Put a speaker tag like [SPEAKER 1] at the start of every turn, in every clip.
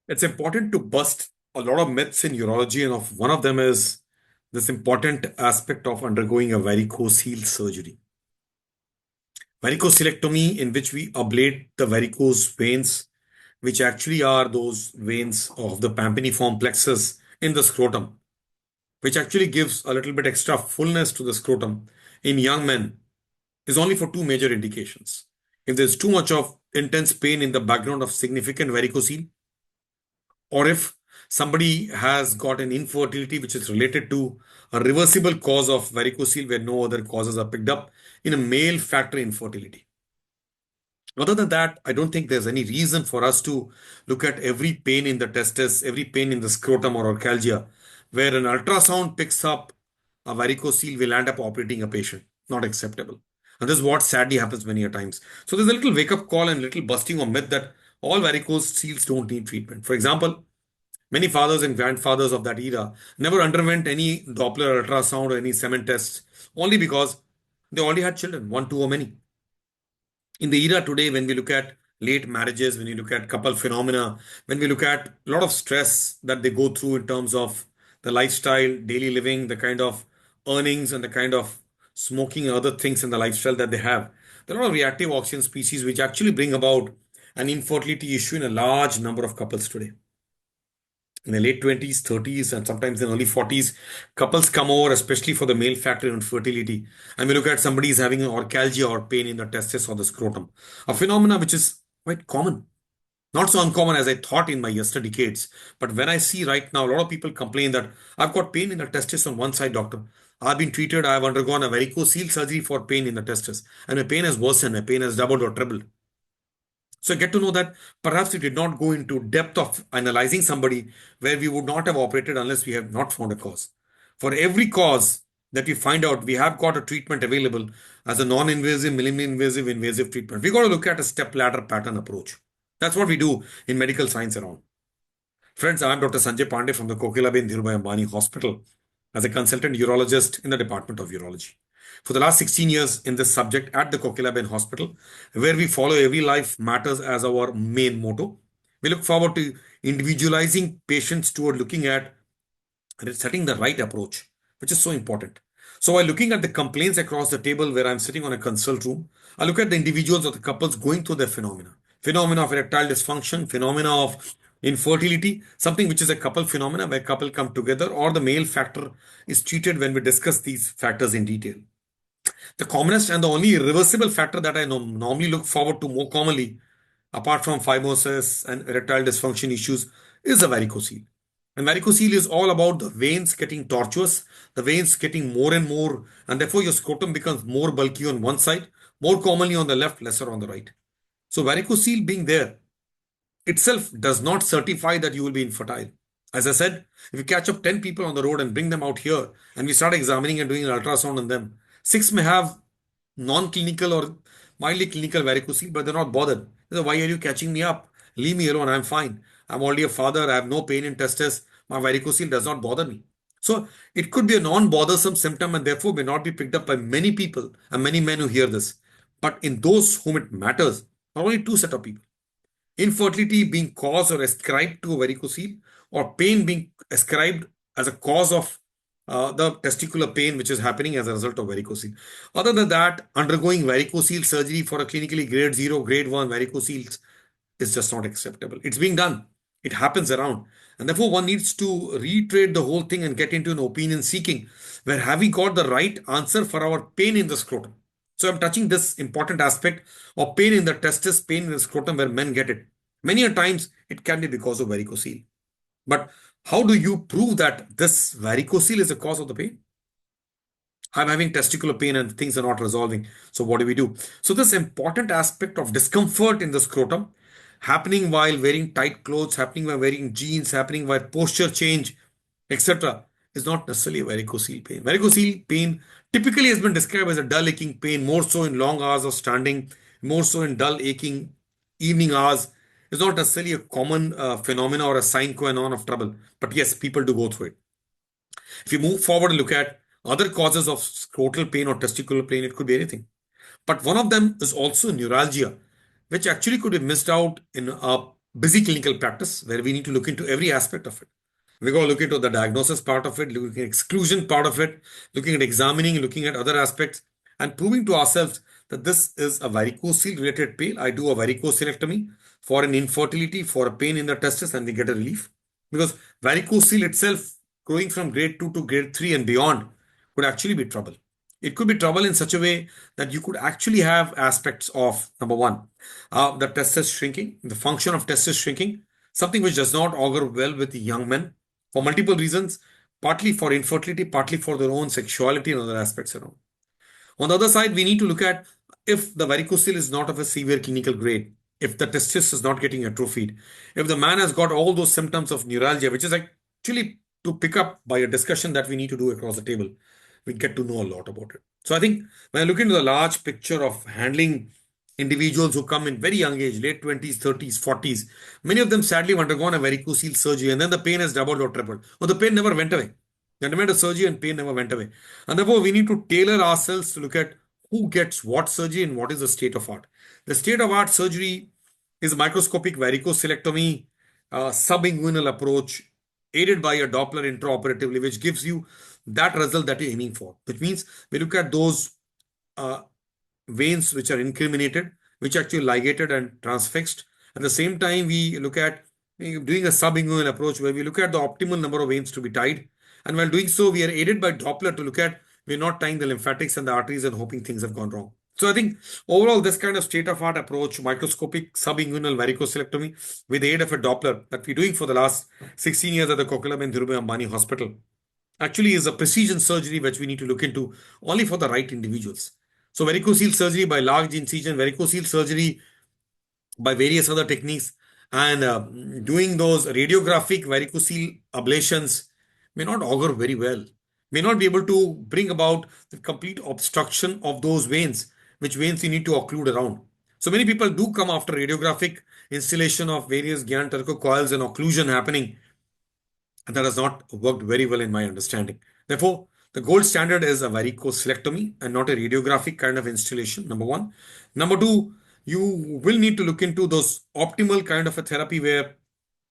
[SPEAKER 1] It's important to bust a lot of myths in urology, and one of them is this important aspect of undergoing a varicocele surgery. Varicocelectomy, in which we ablate the varicose veins, which actually are those veins of the pampiniform plexus in the scrotum, which actually gives a little bit extra fullness to the scrotum in young men, is only for two major indications. If there's too much of intense pain in the background of significant varicocele, or if somebody has got an infertility which is related to a reversible cause of varicocele where no other causes are picked up in a male factor infertility. Other than that, I don't think there's any reason for us to look at every pain in the testis, every pain in the scrotum or arcalgia, where an ultrasound picks up a varicocele will end up operating a patient. Not acceptable. And this is what sadly happens many a times. So there's a little wake up call and little busting of myth that all varicose seals don't need treatment. For example, many fathers and grandfathers of that era never underwent any Doppler ultrasound or any semen tests only because they already had children, one, two, or many. In the era today, when we look at late marriages, when we look at couple phenomena, when we look at a lot of stress that they go through in terms of the lifestyle, daily living, the kind of earnings, and the kind of smoking and other things in the lifestyle that they have, there are a lot of reactive oxygen species which actually bring about an infertility issue in a large number of couples today. In the late 20s, 30s, and sometimes in early 40s, couples come over, especially for the male factor infertility. And we look at somebody is having an orcalgia or pain in the testis or the scrotum, a phenomena which is quite common. Not so uncommon as I thought in my yesterday decades. But when I see right now, a lot of people complain that I've got pain in the testis on one side, doctor. I've been treated, I've undergone a varicocele surgery for pain in the testis. And my pain has worsened, my pain has doubled or tripled. So get to know that perhaps we did not go into depth of analyzing somebody where we would not have operated unless we have not found a cause. For every cause that we find out, we have got a treatment available as a non-invasive, minimally invasive, invasive treatment. We got to look at a step ladder pattern approach. That's what we do in medical science around. Friends, I'm Dr. Sanjay Pandey from the Kokilaben Dhirubhai Ambani Hospital as a consultant urologist in the Department of Urology. For the last 16 years in this subject at the Kokilaben Hospital, where we follow every life matters as our main motto, we look forward to individualizing patients toward looking at setting the right approach, which is so important. So while looking at the complaints across the table where I'm sitting on a consult room, I look at the individuals or the couples going through their phenomena. Phenomena of erectile dysfunction, phenomena of infertility, something which is a couple phenomena where couple come together or the male factor is treated when we discuss these factors in detail. The commonest and the only reversible factor that I normally look forward to more commonly, apart from fibrosis and erectile dysfunction issues, is the varicocele. And varicocele is all about the veins getting tortuous, the veins getting more and more, and therefore your scrotum becomes more bulky on one side, more commonly on the left, lesser on the right. So varicocele being there itself does not certify that you will be infertile. As I said, if you catch up 10 people on the road and bring them out here and we start examining and doing an ultrasound on them, six may have non-clinical or mildly clinical varicocele, but they're not bothered. They say, why are you catching me up? Leave me alone. I'm fine. I'm already a father. I have no pain in testis. My varicocele does not bother me. So it could be a non-bothersome symptom and therefore may not be picked up by many people and many men who hear this. But in those whom it matters, are only two set of people. Infertility being caused or ascribed to a varicocele, or pain being ascribed as a cause of the testicular pain which is happening as a result of varicocele. Other than that, undergoing varicocele surgery for a clinically grade 0, grade 1 varicoceles is just not acceptable. It's being done. It happens around. And therefore, one needs to reiterate the whole thing and get into an opinion seeking where have we got the right answer for our pain in the scrotum? So I'm touching this important aspect of pain in the testis, pain in the scrotum where men get it. Many a times it can be because of varicocele. But how do you prove that this varicocele is the cause of the pain? I'm having testicular pain and things are not resolving. So what do we do? So this important aspect of discomfort in the scrotum happening while wearing tight clothes, happening while wearing jeans, happening while posture change, etc., is not necessarily a varicocele pain. Varicocele pain typically has been described as a dull aching pain, more so in long hours of standing, more so in dull aching evening hours. It's not necessarily a common phenomena or a sign qua non of trouble. But yes, people do go through it. If you move forward and look at other causes of scrotal pain or testicular pain, it could be anything. But one of them is also neuralgia, which actually could be missed out in a busy clinical practice where we need to look into every aspect of it. We got to look into the diagnosis part of it, looking at exclusion part of it, looking at examining, looking at other aspects, and proving to ourselves that this is a varicocele related pain. I do a varicocelectomy for an infertility, for a pain in the testis, and we get a relief. Because varicocele itself, growing from grade 2 to grade 3 and beyond, could actually be trouble. It could be trouble in such a way that you could actually have aspects of number one, the testis shrinking, the function of testis shrinking, something which does not augur well with young men for multiple reasons, partly for infertility, partly for their own sexuality and other aspects around. On the other side, we need to look at if the varicocele is not of a severe clinical grade, if the testis is not getting atrophied, if the man has got all those symptoms of neuralgia, which is actually to pick up by a discussion that we need to do across the table, we get to know a lot about it. So I think when I look into the large picture of handling individuals who come in very young age, late 20s, 30s, 40s, many of them sadly have undergone a varicocele surgery and then the pain has doubled or tripled, or the pain never went away. They underwent a surgery and pain never went away. And therefore, we need to tailor ourselves to look at who gets what surgery and what is the state of art. The state of art surgery is microscopic varicocelectomy, subinguinal approach, aided by a Doppler intraoperatively, which gives you that result that you're aiming for. Which means we look at those uh, veins which are incriminated, which are actually ligated and transfixed. At the same time, we look at doing a subinguinal approach where we look at the optimal number of veins to be tied. And while doing so, we are aided by Doppler to look at we're not tying the lymphatics and the arteries and hoping things have gone wrong. So I think overall, this kind of state-of-art approach, microscopic subinguinal varicocelectomy with the aid of a Doppler that we're doing for the last 16 years at the Kokilabhen Dhirubhai Ambani Hospital, actually is a precision surgery which we need to look into only for the right individuals. So varicocele surgery by large incision, varicocele surgery by various other techniques, and doing those radiographic varicocele ablations may not augur very well, may not be able to bring about the complete obstruction of those veins, which veins you need to occlude around. So many people do come after radiographic installation of various Gyan-Turco coils and occlusion happening, and that has not worked very well in my understanding. Therefore, the gold standard is a varicocelectomy and not a radiographic kind of installation, number one. Number two, you will need to look into those optimal kind of a therapy where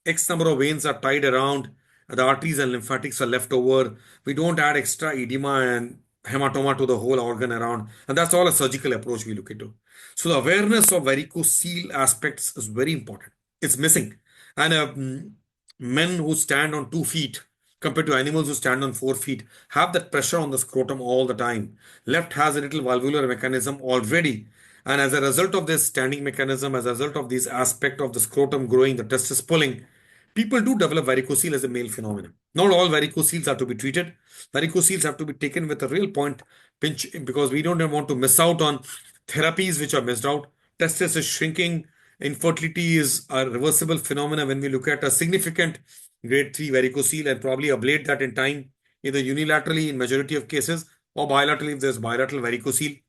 [SPEAKER 1] X number of veins are tied around, the arteries and lymphatics are left over. We don't add extra edema and hematoma to the whole organ around. And that's all a surgical approach we look into. So the awareness of varicocele aspects is very important. It's missing. And men who stand on 2 feet compared to animals who stand on 4 feet have that pressure on the scrotum all the time. Left has a little valvular mechanism already. And as a result of this standing mechanism, as a result of this aspect of the scrotum growing, the testis pulling, people do develop varicocele as a male phenomenon. Not all varicoceles are to be treated. Varicoceles have to be taken with a real point pinch because we don't want to miss out on therapies which are missed out. Testis is shrinking. Infertility is a reversible phenomena when we look at a significant grade 3 varicocele and probably ablate that in time, either unilaterally in majority of cases or bilaterally if there's bilateral varicocele,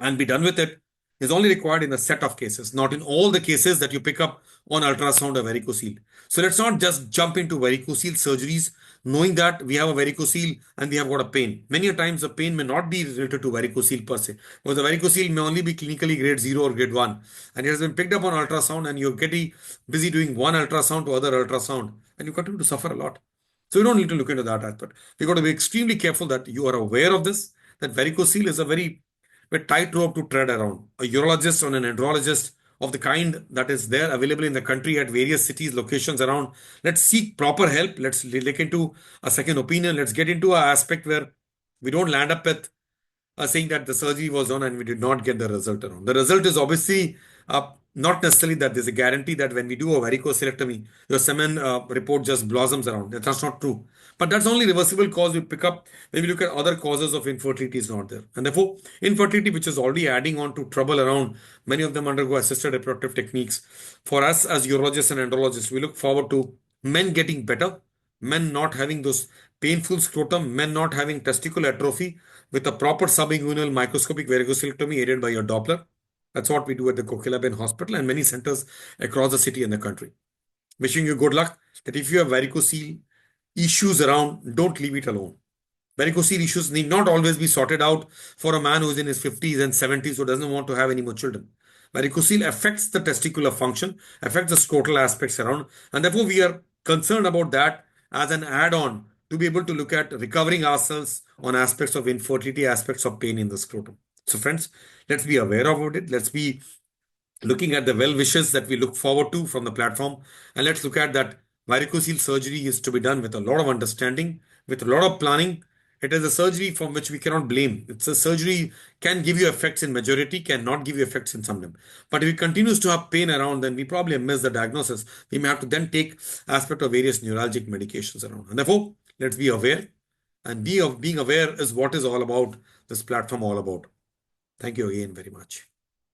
[SPEAKER 1] and be done with it, is only required in a set of cases, not in all the cases that you pick up on ultrasound or varicocele. So let's not just jump into varicocele surgeries knowing that we have a varicocele and we have got a pain. Many a times the pain may not be related to varicocele per se, because the varicocele may only be clinically grade 0 or grade 1 and it has been picked up on ultrasound and you're getting busy doing one ultrasound to other ultrasound and you continue to suffer a lot. So you don't need to look into that aspect. We've got to be extremely careful that you are aware of this, that varicocele is a very tightrope to tread around. A urologist or an andrologist of the kind that is there available in the country at various cities, locations around. Let's seek proper help. Let's look into a second opinion. Let's get into an aspect where we don't land up with saying that the surgery was done and we did not get the result around. The result is obviously not necessarily that there's a guarantee that when we do a varicocelectomy, your semen report just blossoms around. That's not true. But that's only reversible cause we pick up when we look at other causes of infertility is not there. And therefore, infertility, which is already adding on to trouble around, many of them undergo assisted reproductive techniques. For us as urologists and andrologists, we look forward to men getting better, men not having those painful scrotum, men not having testicular atrophy with a proper subinguinal microscopic varicocelectomy aided by a Doppler. That's what we do at the Kokilabhen Hospital and many centers across the city and the country. Wishing you good luck that if you have varicocele issues around, don't leave it alone. Varicocele issues need not always be sorted out for a man who's in his 50s and 70s who doesn't want to have any more children. Varicocele affects the testicular function, affects the scrotal aspects around, and therefore we are concerned about that as an add-on to be able to look at recovering ourselves on aspects of infertility, aspects of pain in the scrotum. So, friends, let's be aware about it. Let's be looking at the well wishes that we look forward to from the platform. And let's look at that varicocele surgery is to be done with a lot of understanding, with a lot of planning. It is a surgery from which we cannot blame. It's a surgery can give you effects in majority, cannot give you effects in some of them. But if it continues to have pain around, then we probably miss the diagnosis. We may have to then take aspect of various neuralgic medications around. And therefore, let's be aware. And being aware is what is all about this platform all about. Thank you again very much.